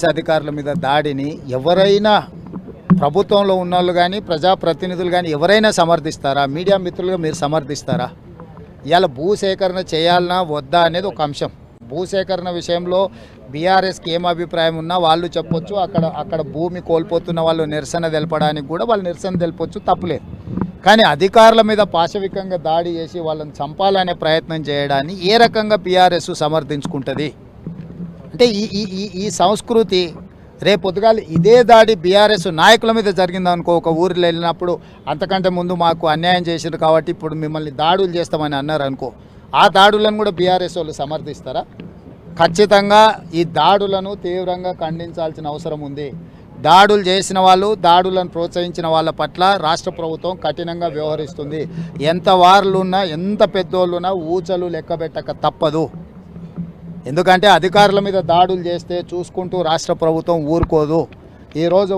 అధికారుల మీద దాడిని ఎవరైనా ప్రభుత్వంలో ఉన్నోళ్ళు కానీ ప్రజాప్రతినిధులు కానీ ఎవరైనా సమర్థిస్తారా? మీడియా మిత్రులుగా మీరు సమర్థిస్తారా? ఇవాళ భూసేకరణ చేయాలన్నా వద్దా అనేది ఒక అంశం. భూసేకరణ విషయంలో బీఆర్ఎస్కి ఏం అభిప్రాయం ఉన్నా వాళ్ళు చెప్పొచ్చు. అక్కడ భూమి కోల్పోతున్న వాళ్ళు నిరసన తెలపడానికి కూడా వాళ్ళు నిరసన తెలపొచ్చు, తప్పులేదు. కానీ అధికారుల మీద పాశవికంగా దాడి చేసి వాళ్ళని చంపాలనే ప్రయత్నం చేయడాన్ని ఏ రకంగా బీఆర్ఎస్ సమర్థించుకుంటుంది? అంటే ఈ సంస్కృతి రేపొద్దుగాలి ఇదే దాడి బీఆర్ఎస్ నాయకుల మీద జరిగిందనుకో, ఒక ఊరిలో వెళ్ళినప్పుడు అంతకంటే ముందు మాకు అన్యాయం చేశారు కాబట్టి ఇప్పుడు మిమ్మల్ని దాడులు చేస్తామని అన్నారు అనుకో, ఆ దాడులను కూడా బీఆర్ఎస్ వాళ్ళు సమర్థిస్తారా? ఖచ్చితంగా ఈ దాడులను తీవ్రంగా ఖండించాల్సిన అవసరం ఉంది. దాడులు చేసిన వాళ్ళు, దాడులను ప్రోత్సహించిన వాళ్ళ పట్ల రాష్ట్ర ప్రభుత్వం కఠినంగా వ్యవహరిస్తుంది. ఎంత వారులున్నా, ఎంత పెద్దోళ్ళున్నా ఊచలు లెక్కబెట్టక తప్పదు. ఎందుకంటే అధికారుల మీద దాడులు చేస్తే చూసుకుంటూ రాష్ట్ర ప్రభుత్వం ఊరుకోదు. ఈరోజు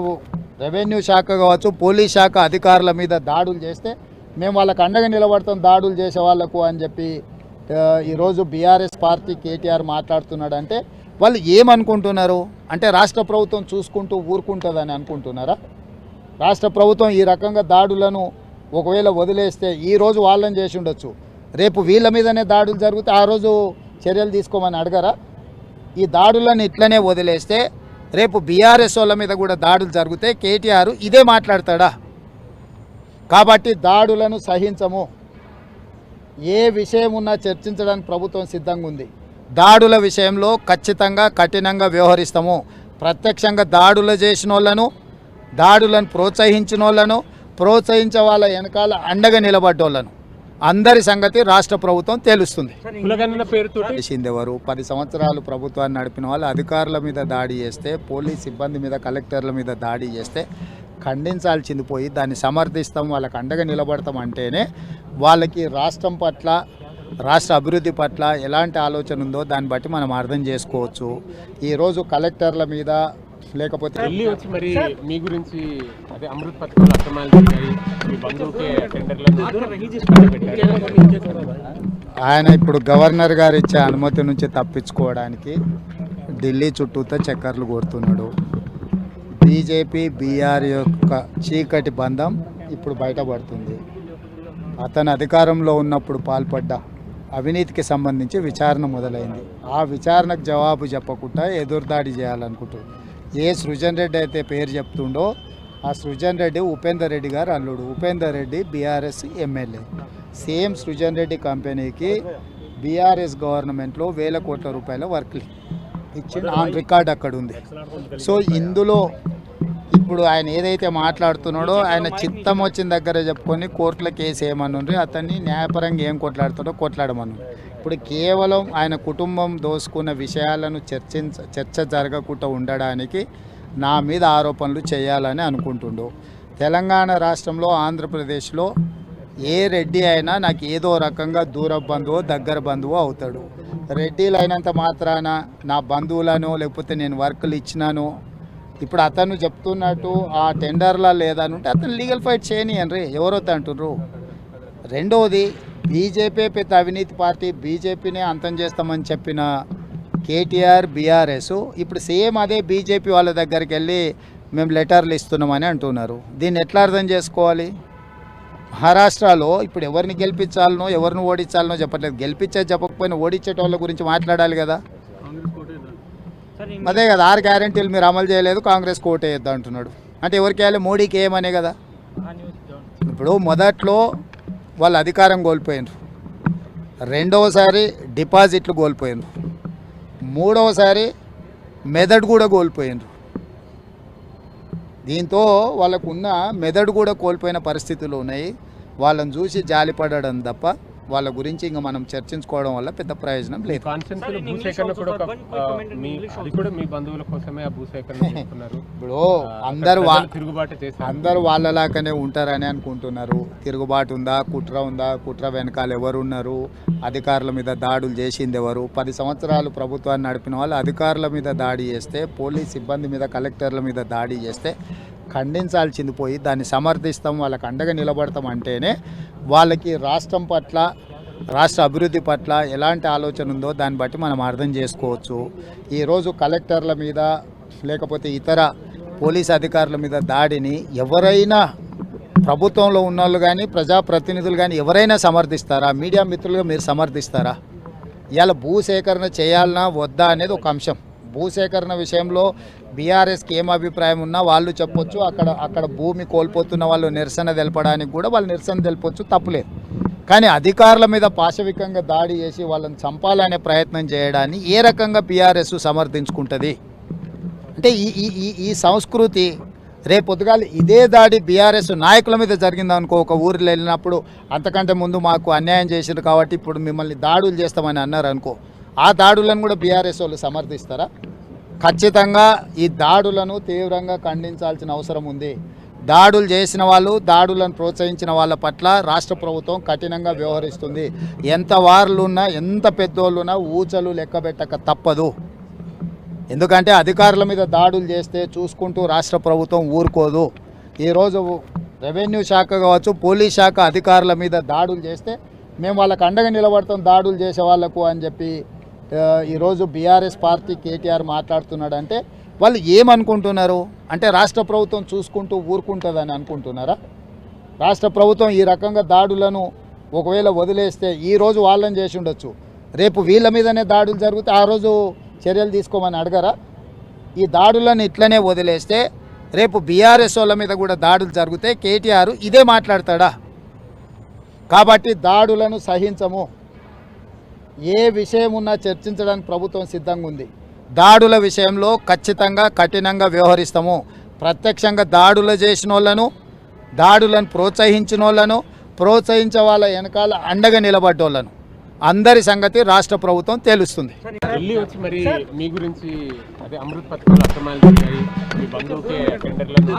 రెవెన్యూ శాఖ కావచ్చు, పోలీస్ శాఖ అధికారుల మీద దాడులు చేస్తే మేము వాళ్ళకు అండగా నిలబడతాం దాడులు చేసే వాళ్లకు అని చెప్పి ఈరోజు బీఆర్ఎస్ పార్టీ కేటీఆర్ మాట్లాడుతున్నాడంటే వాళ్ళు ఏమనుకుంటున్నారు? అంటే రాష్ట్ర ప్రభుత్వం చూసుకుంటూ ఊరుకుంటుందని అనుకుంటున్నారా? రాష్ట్ర ప్రభుత్వం ఈ రకంగా దాడులను ఒకవేళ వదిలేస్తే ఈరోజు వాళ్ళని చేసి ఉండొచ్చు, రేపు వీళ్ళ మీదనే దాడులు జరిగితే ఆ రోజు చర్యలు తీసుకోమని అడగరా? ఈ దాడులను ఇట్లనే వదిలేస్తే రేపు బీఆర్ఎస్ వాళ్ళ మీద కూడా దాడులు జరిగితే కేటీఆర్ ఇదే మాట్లాడతాడా? కాబట్టి దాడులను సహించము. ఏ విషయం ఉన్నా చర్చించడానికి ప్రభుత్వం సిద్ధంగా ఉంది. దాడుల విషయంలో ఖచ్చితంగా కఠినంగా వ్యవహరిస్తాము. ప్రత్యక్షంగా దాడులు చేసిన వాళ్ళను, దాడులను ప్రోత్సహించిన వాళ్ళను, ప్రోత్సహించే వాళ్ళ వెనకాల అండగా నిలబడ్డోళ్ళను అందరి సంగతి రాష్ట్ర ప్రభుత్వం తెలుస్తుంది. చేసిందెవరు? 10 సంవత్సరాలు ప్రభుత్వాన్ని నడిపిన వాళ్ళు అధికారుల మీద దాడి చేస్తే, పోలీస్ సిబ్బంది మీద, కలెక్టర్ల మీద దాడి చేస్తే ఖండించాల్సింది పోయి దాన్ని సమర్థిస్తాం, వాళ్ళకి అండగా నిలబడతాం అంటేనే వాళ్ళకి రాష్ట్రం పట్ల, రాష్ట్ర అభివృద్ధి పట్ల ఎలాంటి ఆలోచన ఉందో దాన్ని బట్టి మనం అర్థం చేసుకోవచ్చు. ఈరోజు కలెక్టర్ల మీద లేకపోతే ఢిల్లీ వచ్చి మరి మీ గురించి అదే అమృత్ పథకంలో అక్రమాలు జరిగాయి, మీ బంధువుకే టెండర్లను ఆయన ఇప్పుడు గవర్నర్ గారు ఇచ్చే అనుమతి నుంచి తప్పించుకోవడానికి ఢిల్లీ చుట్టూతో చక్కర్లు కొడుతున్నాడు. బీజేపీ బీఆర్ యొక్క చీకటి బంధం ఇప్పుడు బయటపడుతుంది. అతను అధికారంలో ఉన్నప్పుడు పాల్పడ్డ అవినీతికి సంబంధించి విచారణ మొదలైంది. ఆ విచారణకు జవాబు చెప్పకుండా ఎదురుదాడి చేయాలనుకుంటుంది. ఏ సృజన్ రెడ్డి అయితే పేరు చెప్తుండో ఆ సృజన్ రెడ్డి ఉపేందర్ రెడ్డి గారు అల్లుడు. Upender Reddy BRS MLA. Same Srujan Reddy కంపెనీకి బీఆర్ఎస్ గవర్నమెంట్లో 1000 కోట్ల రూపాయల వర్క్ ఇచ్చింది, ఆన్ రికార్డ్ అక్కడ ఉంది. సో ఇందులో ఇప్పుడు ఆయన ఏదైతే మాట్లాడుతున్నాడో ఆయన చిత్తం వచ్చిన దగ్గర చెప్పుకొని కోర్టులో కేసు వేయమనుండ్రి, అతన్ని న్యాయపరంగా ఏం కొట్లాడుతాడో కొట్లాడమను. ఇప్పుడు కేవలం ఆయన కుటుంబం దోసుకున్న విషయాలను చర్చ జరగకుండా ఉండడానికి నా మీద ఆరోపణలు చేయాలని అనుకుంటుండు. తెలంగాణ రాష్ట్రంలో, ఆంధ్రప్రదేశ్లో ఏ రెడ్డి అయినా నాకు ఏదో రకంగా దూర బంధువు, దగ్గర బంధువు అవుతాడు. రెడ్డిలు అయినంత మాత్రాన నా బంధువులను లేకపోతే నేను వర్కులు ఇచ్చినాను, ఇప్పుడు అతను చెప్తున్నట్టు ఆ టెండర్లా లేదనుంటే అతను లీగల్ ఫైట్ చేయనియన్రి, ఎవరైతే అంటున్నారు. రెండవది, బీజేపీ పెద్ద అవినీతి పార్టీ, బీజేపీనే అంతం చేస్తామని చెప్పిన కేటీఆర్ బీఆర్ఎస్ ఇప్పుడు సేమ్ అదే బీజేపీ వాళ్ళ దగ్గరికి వెళ్ళి మేము లెటర్లు ఇస్తున్నామని అంటున్నారు. దీన్ని ఎట్లా అర్థం చేసుకోవాలి? మహారాష్ట్రలో ఇప్పుడు ఎవరిని గెలిపించాలనో ఎవరిని ఓడించాలనో చెప్పట్లేదు. గెలిపించేది చెప్పకపోయినా ఓడించేటోళ్ళ గురించి మాట్లాడాలి కదా. అదే కదా, 6 గ్యారెంటీలు మీరు అమలు చేయలేదు, కాంగ్రెస్ కోట్ వేయద్దు అంటున్నాడు. అంటే ఎవరికి వేయాలి? మోడీకి ఏమనే కదా. ఇప్పుడు మొదట్లో వాళ్ళు అధికారం కోల్పోయినారు, రెండవసారి డిపాజిట్లు కోల్పోయినారు, మూడవసారి మెదడు కూడా కోల్పోయినారు. దీంతో వాళ్ళకున్న మెదడు కూడా కోల్పోయిన పరిస్థితులు ఉన్నాయి. వాళ్ళని చూసి జాలిపడడం తప్ప వాళ్ళ గురించి ఇంకా మనం చర్చించుకోవడం వల్ల పెద్ద ప్రయోజనం లేదు. ఇప్పుడు అందరూ వాళ్ళలాగానే ఉంటారని అనుకుంటున్నారు. తిరుగుబాటు ఉందా, కుట్ర వెనకాల ఎవరు ఉన్నారు, అధికారుల మీద దాడులు చేసింది ఎవరు? 10 సంవత్సరాలు ప్రభుత్వాన్ని నడిపిన వాళ్ళు అధికారుల మీద దాడి చేస్తే, పోలీస్ సిబ్బంది మీద, కలెక్టర్ల మీద దాడి చేస్తే ఖండించాల్సింది పోయి దాన్ని సమర్థిస్తాం, వాళ్ళకి అండగా నిలబడతాం అంటేనే వాళ్ళకి రాష్ట్రం పట్ల, రాష్ట్ర అభివృద్ధి పట్ల ఎలాంటి ఆలోచన ఉందో దాన్ని బట్టి మనం అర్థం చేసుకోవచ్చు. ఈరోజు కలెక్టర్ల మీద, లేకపోతే ఇతర పోలీస్ అధికారుల మీద దాడిని ఎవరైనా ప్రభుత్వంలో ఉన్నోళ్ళు కానీ ప్రజాప్రతినిధులు కానీ ఎవరైనా సమర్థిస్తారా? మీడియా మిత్రులుగా మీరు సమర్థిస్తారా? ఇవాళ భూసేకరణ చేయాలన్నా వద్దా అనేది ఒక అంశం. భూసేకరణ విషయంలో బీఆర్ఎస్కి ఏం అభిప్రాయం ఉన్నా వాళ్ళు చెప్పొచ్చు. అక్కడ భూమి కోల్పోతున్న వాళ్ళు నిరసన తెలపడానికి కూడా వాళ్ళు నిరసన తెలపొచ్చు, తప్పులేదు. కానీ అధికారుల మీద పాశవికంగా దాడి చేసి వాళ్ళని చంపాలనే ప్రయత్నం చేయడాన్ని ఏ రకంగా బీఆర్ఎస్ సమర్థించుకుంటుంది? అంటే ఈ సంస్కృతి రేపొద్దుగాలి ఇదే దాడి బీఆర్ఎస్ నాయకుల మీద జరిగిందనుకో, ఒక ఊరిలో వెళ్ళినప్పుడు అంతకంటే ముందు మాకు అన్యాయం చేశారు కాబట్టి ఇప్పుడు మిమ్మల్ని దాడులు చేస్తామని అన్నారు అనుకో, ఆ దాడులను కూడా బీఆర్ఎస్ వాళ్ళు సమర్థిస్తారా? ఖచ్చితంగా ఈ దాడులను తీవ్రంగా ఖండించాల్సిన అవసరం ఉంది. దాడులు చేసిన వాళ్ళు, దాడులను ప్రోత్సహించిన వాళ్ళ పట్ల రాష్ట్ర ప్రభుత్వం కఠినంగా వ్యవహరిస్తుంది. ఎంత వారులున్నా, ఎంత పెద్దోళ్ళున్నా ఊచలు లెక్కబెట్టక తప్పదు. ఎందుకంటే అధికారుల మీద దాడులు చేస్తే చూసుకుంటూ రాష్ట్ర ప్రభుత్వం ఊరుకోదు. ఈరోజు రెవెన్యూ శాఖ కావచ్చు, పోలీస్ శాఖ అధికారుల మీద దాడులు చేస్తే మేము వాళ్ళకు అండగా నిలబడతాం దాడులు చేసే వాళ్ళకు అని చెప్పి ఈరోజు బీఆర్ఎస్ పార్టీ కేటీఆర్ మాట్లాడుతున్నాడంటే వాళ్ళు ఏమనుకుంటున్నారు? అంటే రాష్ట్ర ప్రభుత్వం చూసుకుంటూ ఊరుకుంటుందని అనుకుంటున్నారా? రాష్ట్ర ప్రభుత్వం ఈ రకంగా దాడులను ఒకవేళ వదిలేస్తే ఈరోజు వాళ్ళని చేసి ఉండొచ్చు, రేపు వీళ్ళ మీదనే దాడులు జరిగితే ఆ రోజు చర్యలు తీసుకోమని అడగరా? ఈ దాడులను ఇట్లనే వదిలేస్తే రేపు బీఆర్ఎస్ వాళ్ళ మీద కూడా దాడులు జరిగితే కేటీఆర్ ఇదే మాట్లాడతాడా? కాబట్టి దాడులను సహించము. ఏ విషయం ఉన్నా చర్చించడానికి ప్రభుత్వం సిద్ధంగా ఉంది. దాడుల విషయంలో ఖచ్చితంగా కఠినంగా వ్యవహరిస్తాము. ప్రత్యక్షంగా దాడులు చేసిన వాళ్ళను, దాడులను ప్రోత్సహించిన వాళ్ళను, ప్రోత్సహించే వాళ్ళ వెనకాల అండగా నిలబడ్డోళ్ళను అందరి సంగతి రాష్ట్ర ప్రభుత్వం తెలుస్తుంది. ఢిల్లీ వచ్చి మరి మీ గురించి అదే అమృత్ పథకాలు అక్రమాలు జరిగాయి, మీ బంధువుకే టెండర్లను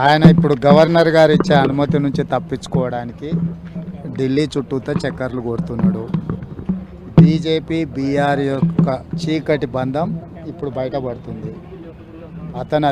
ఆయన ఇప్పుడు గవర్నర్ గారు ఇచ్చే అనుమతి నుంచి తప్పించుకోవడానికి ఢిల్లీ చుట్టూతో చక్కర్లు కొడుతున్నాడు. బీజేపీ బీఆర్ యొక్క చీకటి బంధం ఇప్పుడు బయటపడుతుంది. అతను